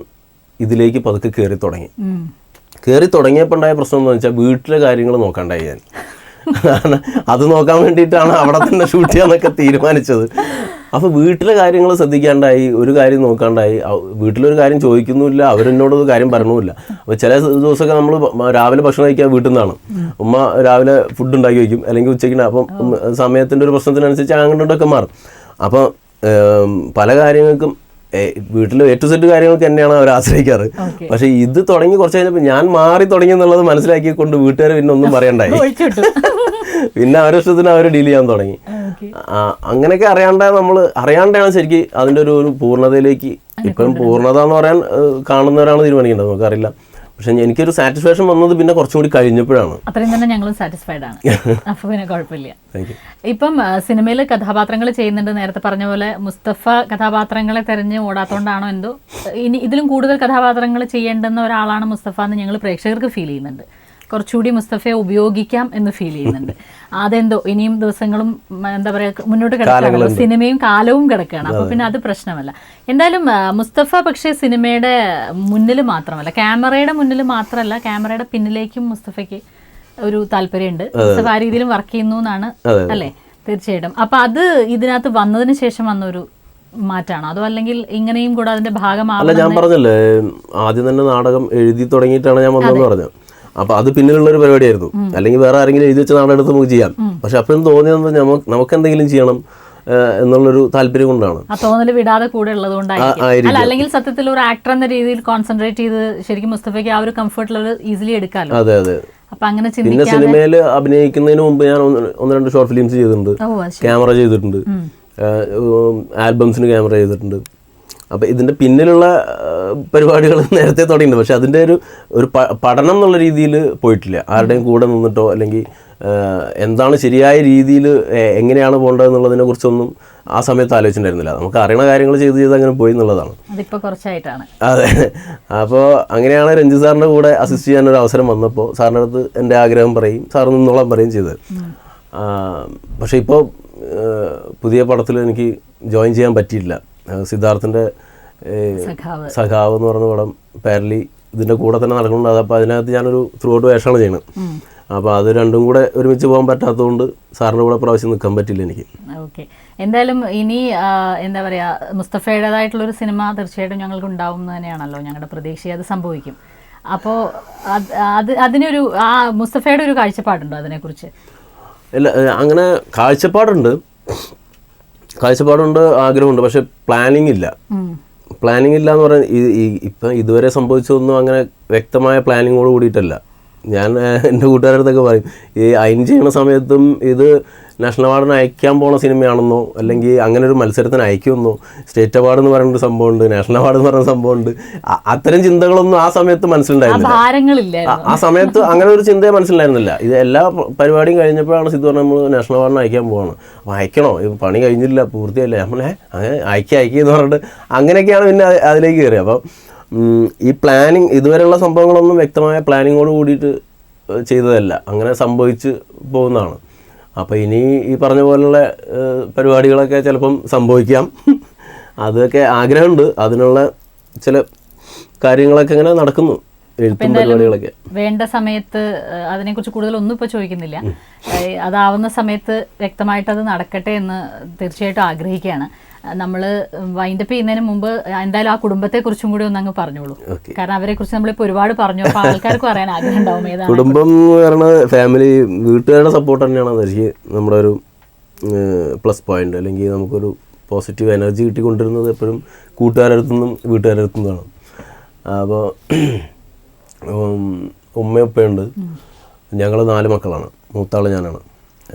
ഇതിലേക്ക് പതുക്കെ കയറി തുടങ്ങിയപ്പോൾ ഉണ്ടായ പ്രശ്നം എന്ന് വെച്ചാൽ വീട്ടിലെ കാര്യങ്ങൾ നോക്കാണ്ടായി ഞാൻ. അത് നോക്കാൻ വേണ്ടിയിട്ടാണ് അവിടെ തന്നെ ഷൂട്ട് ചെയ്യാന്നൊക്കെ തീരുമാനിച്ചത്. അപ്പോൾ വീട്ടിലെ കാര്യങ്ങൾ ശ്രദ്ധിക്കാണ്ടായി, ഒരു കാര്യം നോക്കാണ്ടായി. വീട്ടിലൊരു കാര്യം ചോദിക്കുന്നുമില്ല, അവരെന്നോടൊരു കാര്യം പറയണമില്ല. അപ്പോൾ ചില ദിവസമൊക്കെ നമ്മൾ രാവിലെ ഭക്ഷണം കഴിക്കാൻ വീട്ടിൽ നിന്നാണ്, ഉമ്മ രാവിലെ ഫുഡ് ഉണ്ടാക്കി വയ്ക്കും, അല്ലെങ്കിൽ ഉച്ചയ്ക്ക്. അപ്പം സമയത്തിൻ്റെ ഒരു പ്രശ്നത്തിനനുസരിച്ച് അങ്ങോട്ടൊക്കെ മാറും. അപ്പോൾ പല കാര്യങ്ങൾക്കും വീട്ടിൽ A to Z കാര്യങ്ങൾക്ക് തന്നെയാണ് അവർ ആശ്രയിക്കാറ്. പക്ഷേ ഇത് തുടങ്ങി കുറച്ച് കഴിഞ്ഞപ്പോൾ ഞാൻ മാറി തുടങ്ങി എന്നുള്ളത് മനസ്സിലാക്കിക്കൊണ്ട് വീട്ടുകാർ പിന്നെ ഒന്നും പറയണ്ടായി. പിന്നെ അവരുടെ ഇഷ്ടത്തിന് അവർ ഡീൽ ചെയ്യാൻ തുടങ്ങി. അങ്ങനെയൊക്കെ അറിയാണ്ടാണ് ശരിക്കും അതിൻ്റെ ഒരു പൂർണ്ണതയിലേക്ക്. ഇപ്പം പൂർണ്ണത എന്ന് പറയാൻ കാണുന്നവരാണ് തീരുമാനിക്കേണ്ടത്, നമുക്കറിയില്ല. പക്ഷെ എനിക്കൊരു സാറ്റിസ്ഫാക്ഷൻ വന്നത് പിന്നെ കുറച്ചും കൂടി കഴിഞ്ഞപ്പോഴാണ്. അത്രയും തന്നെ ഞങ്ങളും സാറ്റിസ്ഫൈഡ് ആണ്. അപ്പൊ പിന്നെ കുഴപ്പമില്ല. ഇപ്പം സിനിമയിൽ കഥാപാത്രങ്ങൾ ചെയ്യുന്നുണ്ട്, നേരത്തെ പറഞ്ഞ പോലെ മുസ്തഫ കഥാപാത്രങ്ങളെ തെരഞ്ഞ് ഓടാത്തോണ്ടാണോ എന്തോ ഇനി ഇതിലും കൂടുതൽ കഥാപാത്രങ്ങൾ ചെയ്യേണ്ടുന്ന ഒരാളാണ് മുസ്തഫ എന്ന് ഞങ്ങൾ പ്രേക്ഷകർക്ക് ഫീൽ ചെയ്യുന്നുണ്ട്. കുറച്ചുകൂടി മുസ്തഫയെ ഉപയോഗിക്കാം എന്ന് ഫീൽ ചെയ്യുന്നുണ്ട്. അതെന്തോ ഇനിയും ദിവസങ്ങളും എന്താ പറയുക മുന്നോട്ട് കിടക്കുകയാണ്, സിനിമയും കാലവും കിടക്കുകയാണ്. അപ്പോൾ പിന്നെ അത് പ്രശ്നമല്ല. എന്തായാലും മുസ്തഫ പക്ഷേ സിനിമയുടെ മുന്നിൽ മാത്രമല്ല, ക്യാമറയുടെ മുന്നിൽ മാത്രമല്ല, ക്യാമറയുടെ പിന്നിലേക്കും മുസ്തഫയ്ക്ക് ഒരു താല്പര്യമുണ്ട്. മുസ്തഫ ആ രീതിയിലും വർക്ക് ചെയ്യുന്നു എന്നാണ് അല്ലേ? തീർച്ചയായിട്ടും. അപ്പം അത് ഇതിനകത്ത് വന്നതിന് ശേഷം വന്നൊരു മാറ്റാണോ, അതോ അല്ലെങ്കിൽ ഇങ്ങനെയും കൂടെ അതിന്റെ ഭാഗമാണോ? ഞാൻ പറഞ്ഞല്ലേ ആദ്യം തന്നെ നാടകം എഴുതി തുടങ്ങിയിട്ടാണ് ഞാൻ വന്നതെന്ന് പറഞ്ഞത്. അപ്പൊ അത് പിന്നിലുള്ളൊരു പരിപാടിയായിരുന്നു. അല്ലെങ്കിൽ വേറെ ആരെങ്കിലും എഴുതി വെച്ച നാടകം എടുത്ത് നമുക്ക് ചെയ്യാം. പക്ഷെ അപ്പോഴും തോന്നിയത് നമുക്ക് എന്തെങ്കിലും ചെയ്യണം എന്നുള്ളൊരു താല്പര്യം കൊണ്ടാണ്. ആ തോന്നല് വിടാതെ കൂടെ ഉള്ളത് കൊണ്ടായിരിക്കും. അല്ലെങ്കിൽ സത്യത്തിൽ ഒരു ആക്ടർ എന്ന രീതിയിൽ കോൺസെൻട്രേറ്റ് ചെയ്ത് ശരിക്കും മുസ്തഫയ്ക്ക് ആ ഒരു കംഫർട്ട് ലെവൽ ഈസിലി എടുക്കാമല്ലോ. അതെ അതെ. അപ്പൊ അങ്ങനെ പിന്നെ സിനിമയിൽ അഭിനയിക്കുന്നതിന് മുമ്പ് ഞാൻ 1-2 ഷോർട്ട് ഫിലിംസ് ചെയ്തിട്ടുണ്ട്, ക്യാമറ ചെയ്തിട്ടുണ്ട്, ആൽബംസിന് ക്യാമറ ചെയ്തിട്ടുണ്ട്. അപ്പം ഇതിൻ്റെ പിന്നിലുള്ള പരിപാടികൾ നേരത്തെ തുടങ്ങിയിട്ടുണ്ട്. പക്ഷെ അതിൻ്റെ ഒരു പഠനം എന്നുള്ള രീതിയിൽ പോയിട്ടില്ല. ആരുടെയും കൂടെ നിന്നിട്ടോ അല്ലെങ്കിൽ എന്താണ് ശരിയായ രീതിയിൽ എങ്ങനെയാണ് പോകേണ്ടത് എന്നുള്ളതിനെ കുറിച്ചൊന്നും ആ സമയത്ത് ആലോചിച്ചിട്ടുണ്ടായിരുന്നില്ല. നമുക്ക് അറിയണ കാര്യങ്ങൾ ചെയ്ത് അങ്ങനെ പോയി എന്നുള്ളതാണ്. അതെ. അപ്പോൾ അങ്ങനെയാണ് രഞ്ജിത്ത് സാറിൻ്റെ കൂടെ അസിസ്റ്റ് ചെയ്യാനൊരു അവസരം വന്നപ്പോൾ സാറിൻ്റെ അടുത്ത് എൻ്റെ ആഗ്രഹം പറയും, സാർ നിന്നോളം പറയും ചെയ്തത്. പക്ഷേ ഇപ്പോൾ പുതിയ പടത്തിൽ എനിക്ക് ജോയിൻ ചെയ്യാൻ പറ്റിയില്ല. സിദ്ധാർത്ഥിൻ്റെ സഖാവ് എന്ന് പറഞ്ഞ പടം പാരലി ഇതിൻ്റെ കൂടെ തന്നെ നടക്കുന്നുണ്ട്. അപ്പോൾ അതിനകത്ത് ഞാനൊരു ത്രൂ ഔട്ട് വേഷമാണ് ചെയ്യുന്നത്. അപ്പോൾ അത് രണ്ടും കൂടെ ഒരുമിച്ച് പോകാൻ പറ്റാത്തതുകൊണ്ട് സാറിൻ്റെ കൂടെ പ്രാവശ്യം നിൽക്കാൻ പറ്റില്ല എനിക്ക്. ഓക്കെ. എന്തായാലും ഇനി എന്താ പറയുക, മുസ്തഫയുടേതായിട്ടുള്ളൊരു സിനിമ തീർച്ചയായിട്ടും ഞങ്ങൾക്ക് ഉണ്ടാവും എന്ന് തന്നെയാണല്ലോ ഞങ്ങളുടെ പ്രതീക്ഷ. അത് സംഭവിക്കും. അപ്പോൾ അതിനൊരു മുസ്തഫയുടെ ഒരു കാഴ്ചപ്പാടുണ്ടോ അതിനെക്കുറിച്ച്? ഇല്ല, അങ്ങനെ കാഴ്ചപ്പാടുണ്ട്, ആഗ്രഹമുണ്ട്. പക്ഷെ പ്ലാനിങ് ഇല്ല എന്ന് പറഞ്ഞാൽ ഇപ്പം ഇതുവരെ സംഭവിച്ചതൊന്നും അങ്ങനെ വ്യക്തമായ പ്ലാനിങ്ങോട് കൂടിയിട്ടല്ല. ഞാൻ എൻ്റെ കൂട്ടുകാരടുത്തൊക്കെ പറയും, ഈ അയിൻ ചെയ്യുന്ന സമയത്തും ഇത് നാഷണൽ അവാർഡിന് അയക്കാൻ പോണ സിനിമയാണെന്നോ അല്ലെങ്കിൽ അങ്ങനെ ഒരു മത്സരത്തിന് അയക്കുമെന്നോ, സ്റ്റേറ്റ് അവാർഡ് എന്ന് പറയുന്നൊരു സംഭവമുണ്ട്, നാഷണൽ അവാർഡ് എന്ന് പറയുന്ന സംഭവമുണ്ട്, അത്തരം ചിന്തകളൊന്നും ആ സമയത്ത് മനസ്സിലുണ്ടായിരുന്നില്ല. ആ സമയത്ത് അങ്ങനെ ഒരു ചിന്തയെ മനസ്സിലായിരുന്നില്ല. ഇത് എല്ലാ പരിപാടിയും കഴിഞ്ഞപ്പോഴാണ് സിദ്ധു പറഞ്ഞത് നമ്മൾ നാഷണൽ അവാർഡിന് അയക്കാൻ പോവാണ്. അപ്പോൾ അയക്കണോ, പണി കഴിഞ്ഞില്ല, പൂർത്തിയല്ലേ, നമ്മളെ അങ്ങനെ അയക്കുക പറഞ്ഞിട്ട് അങ്ങനെയൊക്കെയാണ് പിന്നെ അതിലേക്ക് കയറിയത്. അപ്പം ഈ പ്ലാനിങ് ഇതുവരെയുള്ള സംഭവങ്ങളൊന്നും വ്യക്തമായ പ്ലാനിങ്ങോട് കൂടിയിട്ട് ചെയ്തതല്ല, അങ്ങനെ സംഭവിച്ച് പോകുന്നതാണ്. അപ്പോൾ ഇനി ഈ പറഞ്ഞ പോലുള്ള പരിപാടികളൊക്കെ ചിലപ്പം സംഭവിക്കാം. അതൊക്കെ ആഗ്രഹമുണ്ട്. അതിനുള്ള ചില കാര്യങ്ങളൊക്കെ ഇങ്ങനെ നടക്കുന്നു, എഴുത്തും പരിപാടികളൊക്കെ. വേണ്ട സമയത്ത് അതിനെക്കുറിച്ച് കൂടുതലൊന്നും ഇപ്പോൾ ചോദിക്കുന്നില്ല. അതാവുന്ന സമയത്ത് വ്യക്തമായിട്ട് അത് നടക്കട്ടെ എന്ന് തീർച്ചയായിട്ടും ആഗ്രഹിക്കുകയാണ്. നമ്മൾ വൈൻഡപ്പ് ചെയ്യുന്നതിന് മുമ്പ് എന്തായാലും ആ കുടുംബത്തെക്കുറിച്ചും കൂടി ഒന്ന് അങ്ങ് പറഞ്ഞോളൂ. കാരണം അവരെ കുറിച്ച് നമ്മളിപ്പോൾ ഒരുപാട് പറഞ്ഞു. അപ്പോൾ ആൾക്കാർക്കും അറിയാൻ ആഗ്രഹം ഉണ്ടാവും ഏതാണ് കുടുംബം എന്ന് പറയുന്നത്. ഫാമിലി, വീട്ടുകാരുടെ സപ്പോർട്ട് തന്നെയാണ് ശരിക്കും നമ്മുടെ ഒരു പ്ലസ് പോയിന്റ്. അല്ലെങ്കിൽ നമുക്കൊരു പോസിറ്റീവ് എനർജി കിട്ടിക്കൊണ്ടിരുന്നത് എപ്പോഴും കൂട്ടുകാരടുത്തുനിന്നും വീട്ടുകാരടുത്തുനിന്നാണ്. അപ്പോൾ ഉമ്മയും ഉപ്പയുണ്ട്. ഞങ്ങൾ 4 മക്കളാണ്. മൂത്താൾ ഞാനാണ്.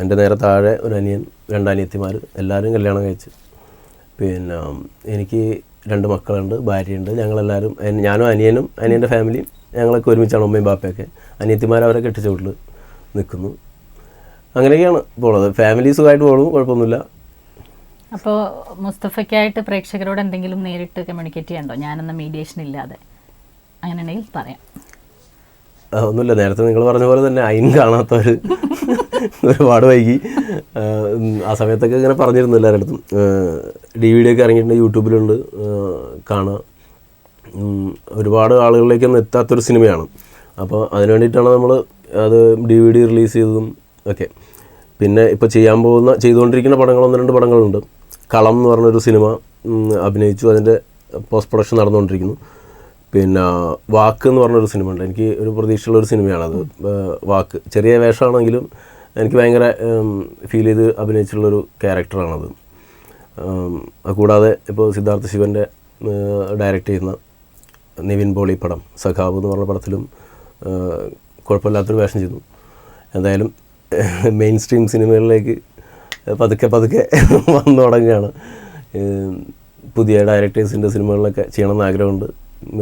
എൻ്റെ നേരെ താഴെ ഒരു അനിയൻ, 2 അനിയത്തിമാർ, എല്ലാവരും കല്യാണം കഴിച്ച്. പിന്നെ എനിക്ക് 2 മക്കളുണ്ട്, ഭാര്യയുണ്ട്. ഞങ്ങളെല്ലാവരും, ഞാനും അനിയനും അനിയൻ്റെ ഫാമിലിയും ഞങ്ങളൊക്കെ ഒരുമിച്ചാണ്, ഉമ്മയും ബാപ്പയൊക്കെ. അനിയത്തിമാർ അവരെ കെട്ടിച്ച വീട്ടിൽ നിൽക്കുന്നു. അങ്ങനെയൊക്കെയാണ് പോണത്. ഫാമിലി സുഖമായിട്ട് പോകണം, കുഴപ്പമൊന്നുമില്ല. അപ്പോൾ മുസ്തഫയ്ക്കായിട്ട് പ്രേക്ഷകരോട് എന്തെങ്കിലും നേരിട്ട് കമ്മ്യൂണിക്കേറ്റ് ചെയ്യണ്ടോ, ഞാനെന്ന മീഡിയേഷൻ ഇല്ലാതെ? അങ്ങനെ ഉണ്ടെങ്കിൽ പറയാം. ഒന്നുമില്ല, നേരത്തെ നിങ്ങൾ പറഞ്ഞ പോലെ തന്നെ അയിൻ കാണാത്തവർ ഒരുപാട് വൈകി. ആ സമയത്തൊക്കെ ഇങ്ങനെ പറഞ്ഞിരുന്നു എല്ലാവരുടെ അടുത്തും. DVD ഒക്കെ ഇറങ്ങിയിട്ടുണ്ട്, യൂട്യൂബിലുണ്ട്, കാണാം. ഒരുപാട് ആളുകളിലേക്കൊന്നും എത്താത്തൊരു സിനിമയാണ്. അപ്പോൾ അതിന് വേണ്ടിയിട്ടാണ് നമ്മൾ അത് DVD റിലീസ് ചെയ്തതും ഒക്കെ. പിന്നെ ഇപ്പോൾ ചെയ്തുകൊണ്ടിരിക്കുന്ന പടങ്ങൾ 1-2 പടങ്ങളുണ്ട്. കളം എന്ന് പറഞ്ഞൊരു സിനിമ അഭിനയിച്ചു, അതിൻ്റെ പോസ്റ്റ് പ്രൊഡക്ഷൻ നടന്നുകൊണ്ടിരിക്കുന്നു. പിന്നെ വാക്ക് എന്ന് പറഞ്ഞൊരു സിനിമ ഉണ്ട്. എനിക്ക് ഒരു പ്രതീക്ഷയുള്ളൊരു സിനിമയാണത്. വാക്ക് ചെറിയ വേഷമാണെങ്കിലും എനിക്ക് ഭയങ്കര ഫീൽ ചെയ്ത് അഭിനയിച്ചിട്ടുള്ളൊരു ക്യാരക്ടറാണത്. കൂടാതെ ഇപ്പോൾ സിദ്ധാർത്ഥ ശിവൻ്റെ ഡയറക്റ്റ് ചെയ്യുന്ന നിവിൻ പോളി പടം സഖാവ് എന്ന് പറഞ്ഞ പടത്തിലും കുഴപ്പമില്ലാത്തൊരു വേഷം ചെയ്തു. എന്തായാലും മെയിൻ സ്ട്രീം സിനിമകളിലേക്ക് പതുക്കെ പതുക്കെ വന്നു തുടങ്ങുകയാണ്. പുതിയ ഡയറക്ടേഴ്സിൻ്റെ സിനിമകളിലൊക്കെ ചെയ്യണമെന്ന് ആഗ്രഹമുണ്ട്.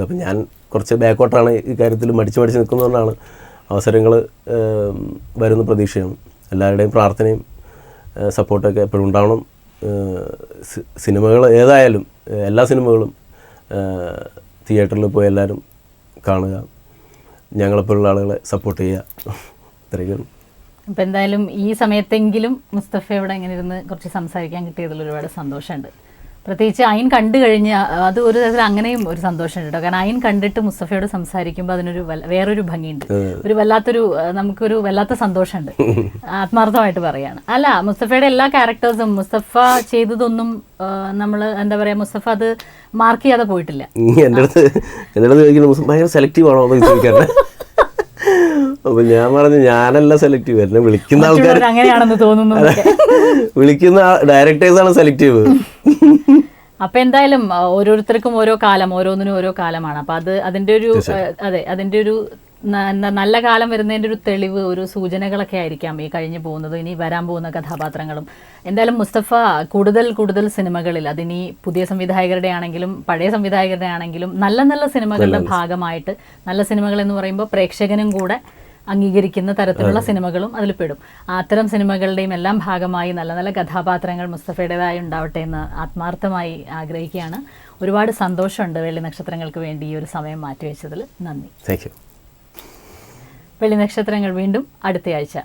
അപ്പം ഞാൻ കുറച്ച് ബാക്കോട്ടാണ് ഈ കാര്യത്തിൽ മടിച്ച് നിൽക്കുന്നതുകൊണ്ടാണ്. അവസരങ്ങൾ വരുന്ന പ്രതീക്ഷയാണ്. എല്ലാവരുടെയും പ്രാർത്ഥനയും സപ്പോർട്ടൊക്കെ എപ്പോഴും ഉണ്ടാവണം. സിനിമകൾ ഏതായാലും എല്ലാ സിനിമകളും തിയേറ്ററിൽ പോയി എല്ലാവരും കാണുക, ഞങ്ങളെപ്പോലുള്ള ആളുകളെ സപ്പോർട്ട് ചെയ്യുക, ഇത്രയൊക്കെയാണ്. അപ്പം എന്തായാലും ഈ സമയത്തെങ്കിലും മുസ്തഫയോട് എങ്ങനെ ഇരുന്ന് കുറച്ച് സംസാരിക്കാൻ കിട്ടിയതിൽ ഒരുപാട് സന്തോഷമുണ്ട്. പ്രത്യേകിച്ച് അയിൻ കണ്ടു കഴിഞ്ഞ് അത് ഒരു തരത്തിൽ അങ്ങനെയും ഒരു സന്തോഷമുണ്ട് കേട്ടോ. കാരണം അയിൻ കണ്ടിട്ട് മുസ്തഫയോട് സംസാരിക്കുമ്പോൾ അതിനൊരു വേറൊരു ഭംഗിയുണ്ട്, ഒരു വല്ലാത്തൊരു നമുക്കൊരു വല്ലാത്ത സന്തോഷമുണ്ട്. ആത്മാർത്ഥമായിട്ട് പറയാണ്. അല്ല, മുസ്തഫയുടെ എല്ലാ ക്യാരക്ടേഴ്സും മുസ്തഫ ചെയ്തതൊന്നും നമ്മൾ എന്താ പറയുക, മുസ്തഫ അത് മാർക്ക് ചെയ്യാതെ പോയിട്ടില്ല. എൻ്റെ അടുത്ത് ഭയങ്കര സെലക്റ്റീവ് ആണോ എന്ന് ചോദിക്കാറുണ്ട്. അപ്പൊ ഞാൻ പറഞ്ഞു ഞാനല്ല സെലക്റ്റീവ്, എന്നെ വിളിക്കുന്ന ആൾക്കാർ അങ്ങനെയാണെന്ന് തോന്നുന്നു. വിളിക്കുന്ന ഡയറക്ടേഴ്സാണ് സെലക്റ്റീവ്. അപ്പൊ എന്തായാലും ഓരോരുത്തർക്കും ഓരോ കാലം, ഓരോന്നിനും ഓരോ കാലമാണ്. അപ്പൊ അതിന്റെ ഒരു അതെ അതിന്റെ ഒരു നല്ല കാലം വരുന്നതിന്റെ ഒരു തെളിവ്, ഒരു സൂചനകളൊക്കെ ആയിരിക്കാം ഈ കഴിഞ്ഞു പോകുന്നത്, ഇനി വരാൻ പോകുന്ന കഥാപാത്രങ്ങളും. എന്തായാലും മുസ്തഫ കൂടുതൽ സിനിമകളിൽ, അതിനി പുതിയ സംവിധായകരുടെ ആണെങ്കിലും പഴയ സംവിധായകരുടെ ആണെങ്കിലും നല്ല നല്ല സിനിമകളുടെ ഭാഗമായിട്ട്, നല്ല സിനിമകൾ എന്ന് പറയുമ്പോൾ പ്രേക്ഷകനും കൂടെ അംഗീകരിക്കുന്ന തരത്തിലുള്ള സിനിമകളും അതിൽ പെടും. അത്തരം സിനിമകളുടെയും എല്ലാം ഭാഗമായി നല്ല നല്ല കഥാപാത്രങ്ങൾ മുസ്തഫയുടേതായി ഉണ്ടാവട്ടെ എന്ന് ആത്മാർത്ഥമായി ആഗ്രഹിക്കുകയാണ്. ഒരുപാട് സന്തോഷമുണ്ട് വെള്ളി നക്ഷത്രങ്ങൾക്ക് വേണ്ടി ഈ ഒരു സമയം മാറ്റിവെച്ചതിൽ. നന്ദി. Thank you. വെള്ളി നക്ഷത്രങ്ങൾ വീണ്ടും അടുത്തയാഴ്ച